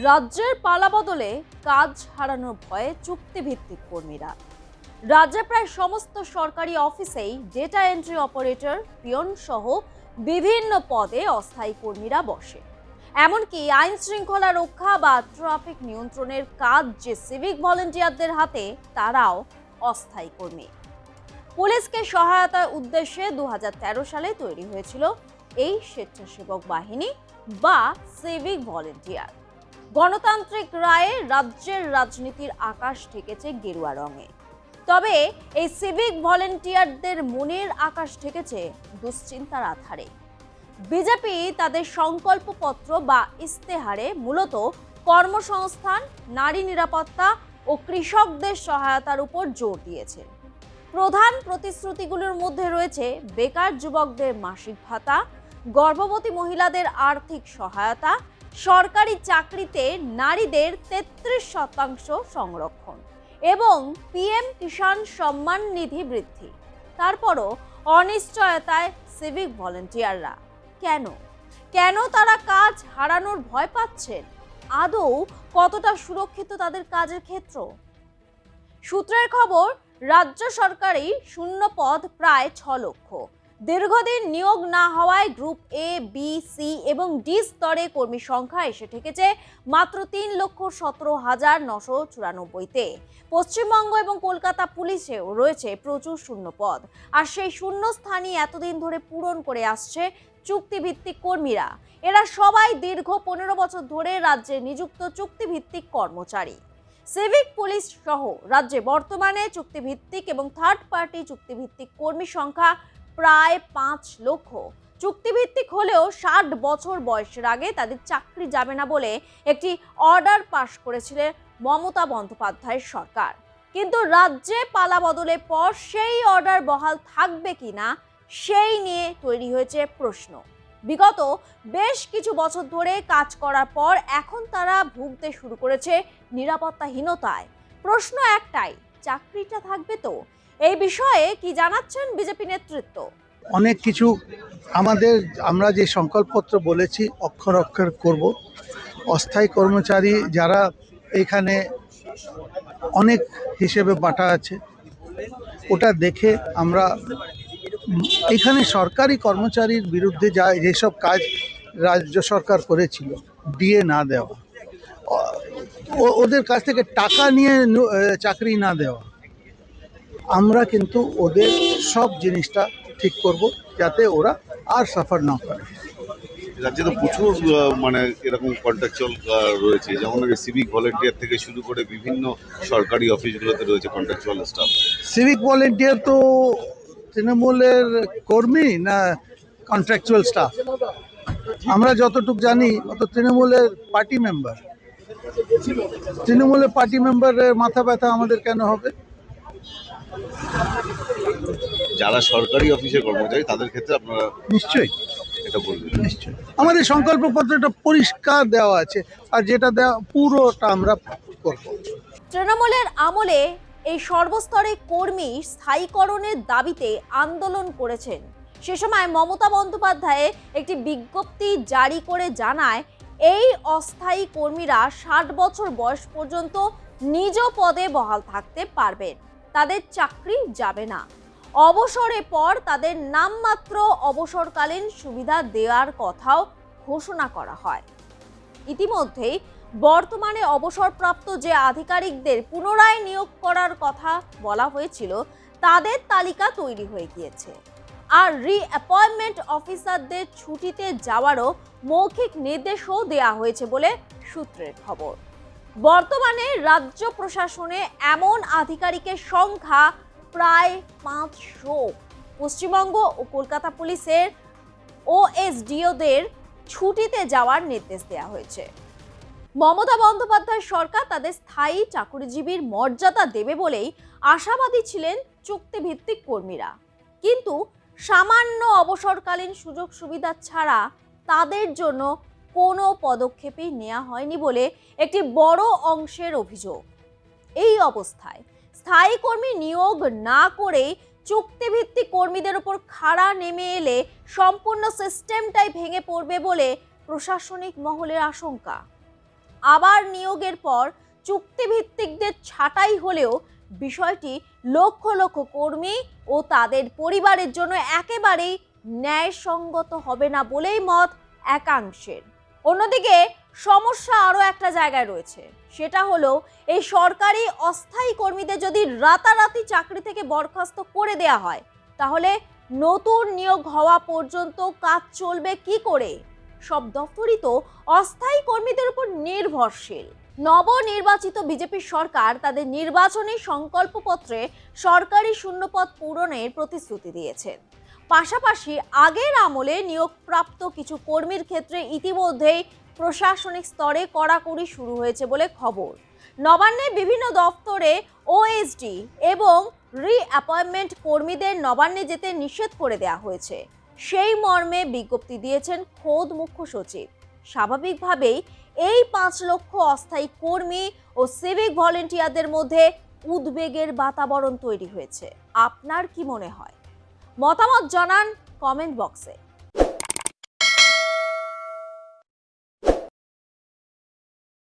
রাজ্যের পালাবদলে কাজ হারানোর ভয়ে চুক্তিভিত্তিক কর্মীরা। রাজ্যে প্রায় সমস্ত সরকারি অফিসেই ডেটা এন্ট্রি অপারেটর, পিয়ন সহ বিভিন্ন পদে অস্থায়ী কর্মীরা বসে। এমনকি আইন শৃঙ্খলা রক্ষা বা ট্রাফিক নিয়ন্ত্রণের কাজ যে সিভিক ভলেন্টিয়ারদের হাতে, তারাও অস্থায়ী কর্মী। পুলিশকে সহায়তার উদ্দেশ্যে 2013 সালে তৈরি হয়েছিল এই স্বেচ্ছাসেবক বাহিনী বা সিভিক ভলেন্টিয়ার। গণতান্ত্রিক রায়ে রাজ্যের রাজনীতির আকাশ ঠেকেছে গেরুয়া রঙে। তবে এই সিভিক ভলেন্টিয়ারদের মনের আকাশ ঠেকেছে দুশ্চিন্তার আধারে। বিজেপি তাদের সংকল্পপত্র বা ইস্তেহারে মূলত কর্মসংস্থান, নারী নিরাপত্তা ও কৃষকদের সহায়তার উপর জোর দিয়েছে। প্রধান প্রতিশ্রুতিগুলোর মধ্যে রয়েছে বেকার যুবকদের মাসিক ভাতা, গর্ভবতী মহিলাদের আর্থিক সহায়তা, সরকারি চাকরিতে নারীদের 33% সংরক্ষণ এবং পিএম কিষাণ সম্মান নিধি বৃদ্ধি। তারপরও অনিশ্চয়তায় সিভিক ভলেন্টিয়াররা। কেন তারা কাজ হারানোর ভয় পাচ্ছেন? আদৌ কতটা সুরক্ষিত তাদের কাজের ক্ষেত্র? সূত্রের খবর, রাজ্য সরকারি শূন্য পদ প্রায় 6 লক্ষ। দীর্ঘদিন নিয়োগ না হওয়ায় গ্রুপ এ, বি, সি এবং ডি স্তরে কর্মী সংখ্যা এসে ঠেকেছে মাত্র 3,17,994-তে। পশ্চিমবঙ্গ এবং কলকাতা পুলিশেও রয়েছে প্রচুর শূন্য পদ, আর সেই শূন্য স্থানই এতদিন ধরে পূরণ করে আসছে চুক্তিভিত্তিক কর্মীরা। এরা সবাই দীর্ঘ 15 বছর ধরে রাজ্যে নিযুক্ত চুক্তিভিত্তিক কর্মচারী। সিভিক পুলিশ সহ রাজ্যে বর্তমানে চুক্তিভিত্তিক এবং থার্ড পার্টি চুক্তিভিত্তিক কর্মী সংখ্যা প্রায় 5 লক্ষ। চুক্তিভিত্তিক হলেও 60 বছর বয়সের আগে তাদের চাকরি যাবে না বলে একটি অর্ডার পাশ করেছিলেন মমতা বন্দ্যোপাধ্যায়ের সরকার। কিন্তু রাজ্যে পালা বদলের পর সেই অর্ডার বহাল থাকবে কিনা, সেই নিয়ে তৈরি হয়েছে প্রশ্ন। বিগত বেশ কিছু বছর ধরে কাজ করার পর এখন তারা ভুগতে শুরু করেছে নিরাপত্তাহীনতায়। প্রশ্ন একটাই, চাকরিটা থাকবে তো? এই বিষয়ে কি জানাচ্ছেন বিজেপি নেতৃত্ব? অনেক কিছু আমরা যে সংকল্পপত্র বলেছি অক্ষর অক্ষর করব। অস্থায়ী কর্মচারী যারা এখানে অনেক হিসেবে বাটা আছে, ওটা দেখে আমরা এখানে সরকারি কর্মচারীর বিরুদ্ধে যেসব কাজ রাজ্য সরকার করেছিল, ডিএ না দেওয়া, ওদের কাছ থেকে টাকা নিয়ে চাকরি না দেওয়া, আমরা কিন্তু ওদের সব জিনিসটা ঠিক করব যাতে ওরা আর সাফার না করে। রাজ্যে তো প্রচুর এরকম কন্ট্রাকচুয়াল রয়েছে, যেমন সিভিক ভলেন্টিয়ার থেকে শুরু করে বিভিন্ন সরকারি অফিসগুলোতে রয়েছে কন্ট্রাকচুয়াল স্টাফ। সিভিক ভলেন্টিয়ার তো তৃণমূলের কর্মী না কন্ট্রাকচুয়াল স্টাফ? আমরা যতটুকু জানি অত তৃণমূলের পার্টি মেম্বার। তৃণমূলের পার্টি মেম্বারের মাথা ব্যথা আমাদের কেন হবে? যারা সরকারি অফিসের কর্মচারী তাদের ক্ষেত্রে আপনারা নিশ্চয়ই এটা বলবেন? নিশ্চয়ই আমাদের সংকল্পপত্রটা পরিষ্কার দেওয়া আছে, আর যেটা দেওয়া পুরোটা আমরা করব। তৃণমূলের আমলে এই সর্বস্তরে কর্মী স্থায়ীকরণের দাবিতে আন্দোলন করেছেন। সে সময় মমতা বন্দ্যোপাধ্যায় একটি বিজ্ঞপ্তি জারি করে জানায়, এই অস্থায়ী কর্মীরা 60 বছর বয়স পর্যন্ত নিজ পদে বহাল থাকতে পারবেন, তাদের চাকরি যাবে না। অবসরের পর তাদের নামমাত্র অবসরকালীন সুবিধা দেওয়ার কথাও ঘোষণা করা হয়। ইতিমধ্যেই বর্তমানে অবসরপ্রাপ্ত যে আধিকারিকদের পুনরায় নিয়োগ করার কথা বলা হয়েছিল, তাদের তালিকা তৈরি হয়ে গিয়েছে। আর রিঅ্যাপয়েন্টমেন্ট অফিসারদের ছুটিতে যাওয়ারও মৌখিক নির্দেশও দেওয়া হয়েছে বলে সূত্রের খবর। বর্তমানে রাজ্য প্রশাসনে এমন আধিকারিকের সংখ্যা প্রায় 500। পশ্চিমবঙ্গ ও কলকাতা পুলিশের ওএসডিওদের ছুটিতে যাওয়ার নির্দেশ দেওয়া হয়েছে। মমতা বন্দ্যোপাধ্যায় সরকার তাদের স্থায়ী চাকরিজীবীর মর্যাদা দেবে বলেই আশাবাদী ছিলেন চুক্তিভিত্তিক কর্মীরা। কিন্তু সামান্য অবসরকালীন সুযোগ সুবিধা ছাড়া তাদের জন্য কোনো পদক্ষেপই নেওয়া হয়নি বলে একটি বড় অংশের অভিযোগ। এই অবস্থায় স্থায়ী কর্মী নিয়োগ না করে চুক্তিভিত্তিক কর্মীদের উপর খাড়া নেমে এলে সম্পূর্ণ সিস্টেমটাই ভেঙে পড়বে বলে প্রশাসনিক মহলের আশঙ্কা। আবার নিয়োগের পর চুক্তিভিত্তিকদের ছাঁটাই হলেও বিষয়টি লক্ষ লক্ষ কর্মী ও তাদের পরিবারের জন্য একেবারেই ন্যায়সঙ্গত হবে না বলেই মত একাংশের। অন্যদিকে সমস্যা আরও একটা জায়গায় রয়েছে, সেটা হলো এই সরকারি অস্থায়ী কর্মীদের যদি রাতারাতি চাকরি থেকে বরখাস্ত করে দেয়া হয়, তাহলে নতুন নিয়োগ হওয়া পর্যন্ত কাজ চলবে কি করে? সব দপ্তরই তো অস্থায়ী কর্মীদের উপর নির্ভরশীল। নবনির্বাচিত বিজেপি সরকার তাদের নির্বাচনী সংকল্পপত্রে সরকারি শূন্যপদ পূরণের প্রতিশ্রুতি দিয়েছেন। পাশাপাশি আগের আমলে নিয়োগপ্রাপ্ত কিছু কর্মীর ক্ষেত্রে ইতিমধ্যেই প্রশাসনিক স্তরে কড়াকড়ি শুরু হয়েছে বলে খবর। নবান্নে বিভিন্ন দপ্তরে ওএসডি এবং রিঅ্যাপয়েন্টমেন্ট কর্মীদের নবান্নে যেতে নিষেধ করে দেওয়া হয়েছে। সেই মর্মে বিজ্ঞপ্তি দিয়েছেন খোদ মুখ্য সচিব। স্বাভাবিকভাবেই এই 5 লক্ষ অস্থায়ী কর্মী ও সিভিক ভলেন্টিয়ারদের মধ্যে উদ্বেগের বাতাবরণ তৈরি হয়েছে। আপনার কি মনে হয়? মতামত জানান কমেন্ট বক্সে।